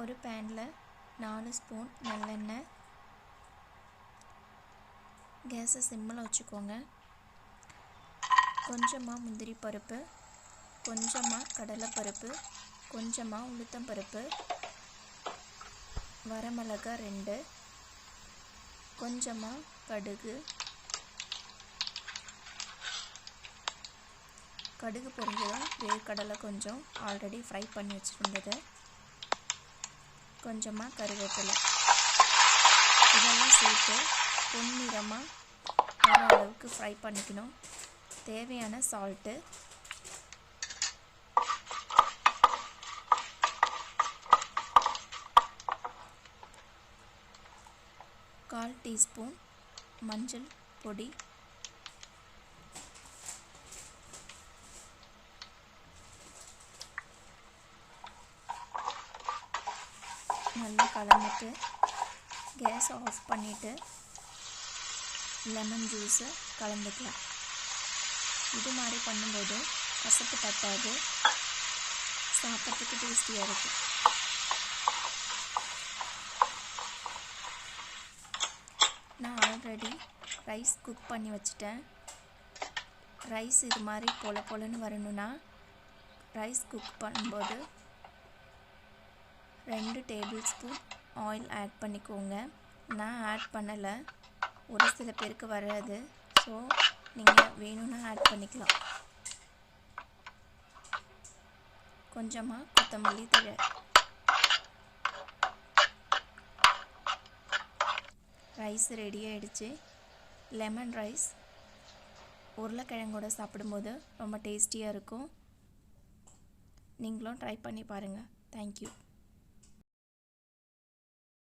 ஒரு பேனில் 4 ஸ்பூன் நல்லெண்ணெய். கேஸை சிம்மில் வச்சுக்கோங்க. கொஞ்சமாக முந்திரி பருப்பு, கொஞ்சமாக கடலைப்பருப்பு, கொஞ்சமாக உளுத்தம்பருப்பு, வரமிளகாய் 2, கொஞ்சமாக கடுகு. கடுகு பொரிஞ்சதும் வேர்க்கடலை கொஞ்சம் ஆல்ரெடி ஃப்ரை பண்ணி வச்சுருந்தது, கொஞ்சமாக கருவேப்பிலை, இதெல்லாம் சேர்த்து பொன்னிறமாக வர அளவுக்கு ஃப்ரை பண்ணிக்கணும். தேவையான சால்ட்டு, கால் டீஸ்பூன் மஞ்சள் பொடி, நல்லா கலந்துட்டு கேஸ் ஆஃப் பண்ணிவிட்டு லெமன் ஜூஸை கலந்துக்கலாம். இது மாதிரி பண்ணும்போது கசப்பு தட்டாது, சாப்பிட்றதுக்கு டேஸ்டியாக இருக்கும். நான் ஆல்ரெடி ரைஸ் குக் பண்ணி வச்சுட்டேன். ரைஸ் இது மாதிரி பொலன்னு வரணுன்னா ரைஸ் குக் பண்ணும்போது 2 டேபிள் ஸ்பூன் ஆயில் ஆட் பண்ணிக்கோங்க. நான் ஆட் பண்ணலை, ஒரு சில பேருக்கு வராது, ஸோ நீங்கள் வேணும்னா ஆட் பண்ணிக்கலாம். கொஞ்சமாக கொத்தமல்லி தழை. ரைஸ் ரெடி ஆகிடுச்சு. லெமன் ரைஸ் உருளைக்கிழங்கோட சாப்பிடும்போது ரொம்ப டேஸ்டியாக இருக்கும். நீங்களும் ட்ரை பண்ணி பாருங்கள். தேங்க்யூ.